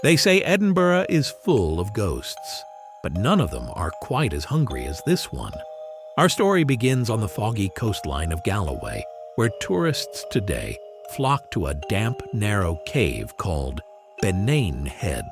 They say Edinburgh is full of ghosts, but none of them are quite as hungry as this one. Our story begins on the foggy coastline of Galloway, where tourists today flock to a damp, narrow cave called Bennane Head.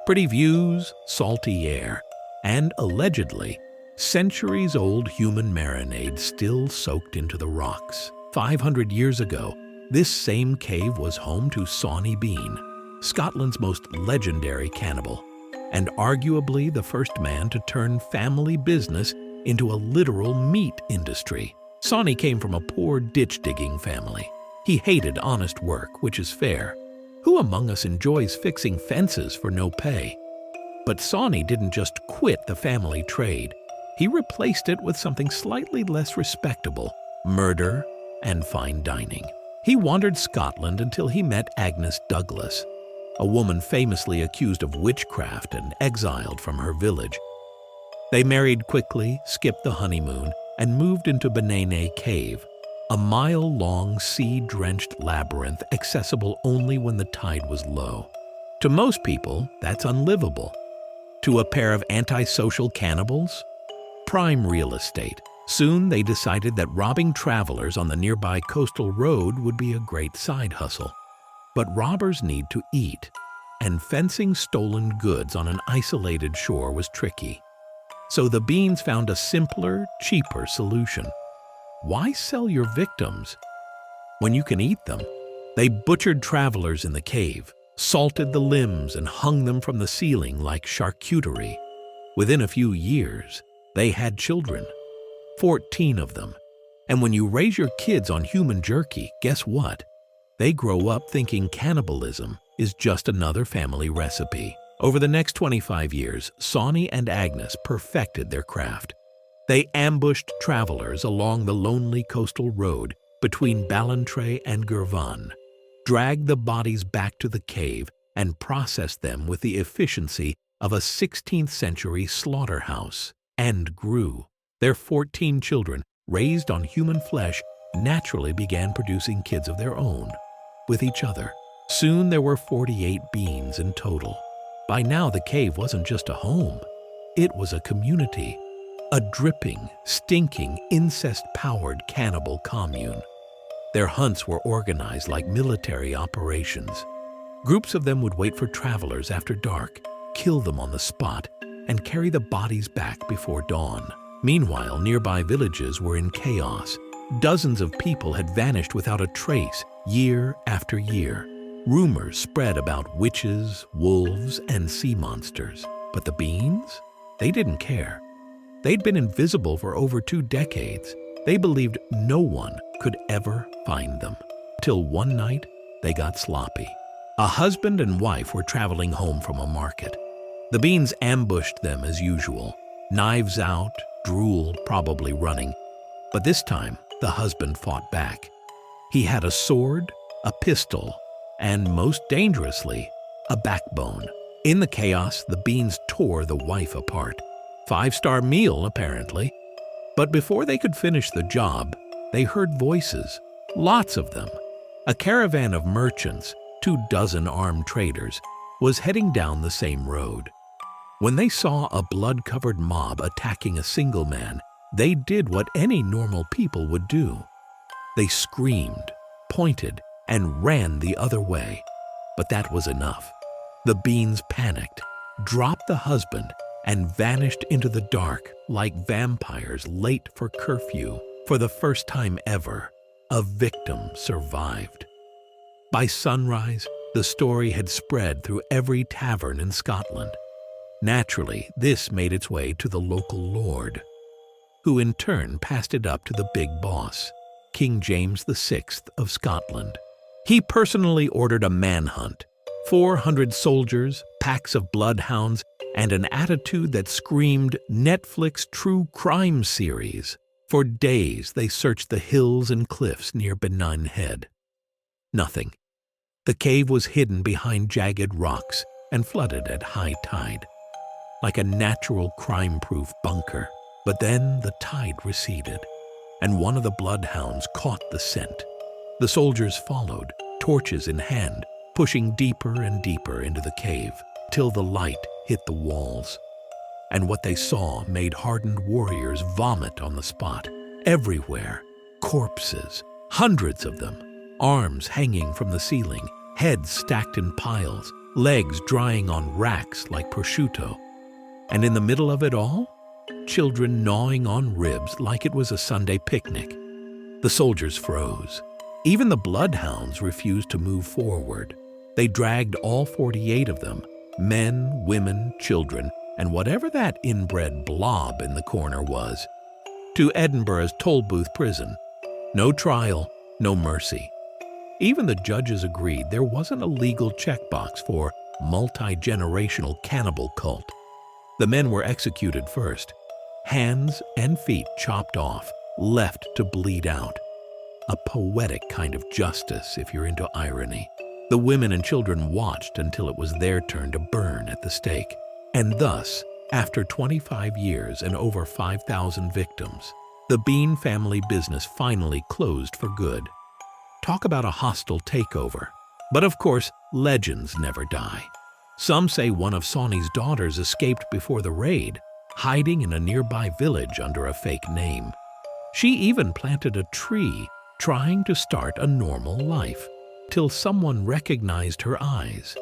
Pretty views, salty air, and allegedly, centuries-old human marinade still soaked into the rocks. 500 years ago, this same cave was home to Sawney Bean, Scotland's most legendary cannibal, and arguably the first man to turn family business into a literal meat industry. Sawney came from a poor ditch-digging family. He hated honest work, which is fair. Who among us enjoys fixing fences for no pay? But Sawney didn't just quit the family trade. He replaced it with something slightly less respectable: murder and fine dining. He wandered Scotland until he met Agnes Douglas, a woman famously accused of witchcraft and exiled from her village. They married quickly, skipped the honeymoon, and moved into Bennane Cave, a mile-long, sea-drenched labyrinth accessible only when the tide was low. To most people, that's unlivable. To a pair of antisocial cannibals? Prime real estate. Soon they decided that robbing travelers on the nearby coastal road would be a great side hustle. But robbers need to eat, and fencing stolen goods on an isolated shore was tricky. So the Beans found a simpler, cheaper solution. Why sell your victims when you can eat them? They butchered travelers in the cave, salted the limbs, and hung them from the ceiling like charcuterie. Within a few years, they had children, 14 of them. And when you raise your kids on human jerky, guess what? They grow up thinking cannibalism is just another family recipe. Over the next 25 years, Sawney and Agnes perfected their craft. They ambushed travelers along the lonely coastal road between Ballantrae and Girvan, dragged the bodies back to the cave, and processed them with the efficiency of a 16th century slaughterhouse, and grew. Their 14 children, raised on human flesh, naturally began producing kids of their own, with each other. Soon there were 48 Beans in total. By now the cave wasn't just a home, it was a community, a dripping, stinking, incest-powered cannibal commune. Their hunts were organized like military operations. Groups of them would wait for travelers after dark, kill them on the spot, and carry the bodies back before dawn. Meanwhile, nearby villages were in chaos. Dozens of people had vanished without a trace, year after year. Rumors spread about witches, wolves, and sea monsters. But the Beans? They didn't care. They'd been invisible for over 2 decades. They believed no one could ever find them. Till one night, they got sloppy. A husband and wife were traveling home from a market. The Beans ambushed them as usual, knives out, drool probably running. But this time, the husband fought back. He had a sword, a pistol, and most dangerously, a backbone. In the chaos, the Beans tore the wife apart. 5-star meal, apparently. But before they could finish the job, they heard voices, lots of them. A caravan of merchants, 24 armed traders, was heading down the same road. When they saw a blood-covered mob attacking a single man, they did what any normal people would do. They screamed, pointed, and ran the other way. But that was enough. The Beans panicked, dropped the husband, and vanished into the dark like vampires late for curfew. For the first time ever, a victim survived. By sunrise, the story had spread through every tavern in Scotland. Naturally, this made its way to the local lord, who in turn passed it up to the big boss, King James VI of Scotland. He personally ordered a manhunt, 400 soldiers, packs of bloodhounds, and an attitude that screamed Netflix true crime series. For days, they searched the hills and cliffs near Bennane Head. Nothing. The cave was hidden behind jagged rocks and flooded at high tide, like a natural crime-proof bunker. But then the tide receded, and one of the bloodhounds caught the scent. The soldiers followed, torches in hand, pushing deeper and deeper into the cave till the light hit the walls. And what they saw made hardened warriors vomit on the spot. Everywhere, corpses, hundreds of them, arms hanging from the ceiling, heads stacked in piles, legs drying on racks like prosciutto. And in the middle of it all, children gnawing on ribs like it was a Sunday picnic. The soldiers froze. Even the bloodhounds refused to move forward. They dragged all 48 of them, men, women, children, and whatever that inbred blob in the corner was, to Edinburgh's Tolbooth prison. No trial, no mercy. Even the judges agreed there wasn't a legal checkbox for multi-generational cannibal cult. The men were executed first, hands and feet chopped off, left to bleed out. A poetic kind of justice, if you're into irony. The women and children watched until it was their turn to burn at the stake. And thus, after 25 years and over 5,000 victims, the Bean family business finally closed for good. Talk about a hostile takeover. But of course, legends never die. Some say one of Sawney's daughters escaped before the raid, hiding in a nearby village under a fake name. She even planted a tree, trying to start a normal life, till someone recognized her eyes.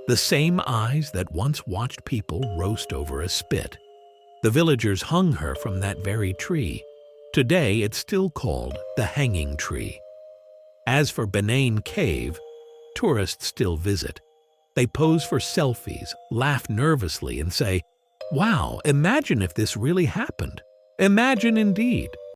The same eyes that once watched people roast over a spit. The villagers hung her from that very tree. Today it's still called the Hanging Tree. As for Bennane Cave, tourists still visit. They pose for selfies, laugh nervously, and say, "Wow, imagine if this really happened." Imagine indeed.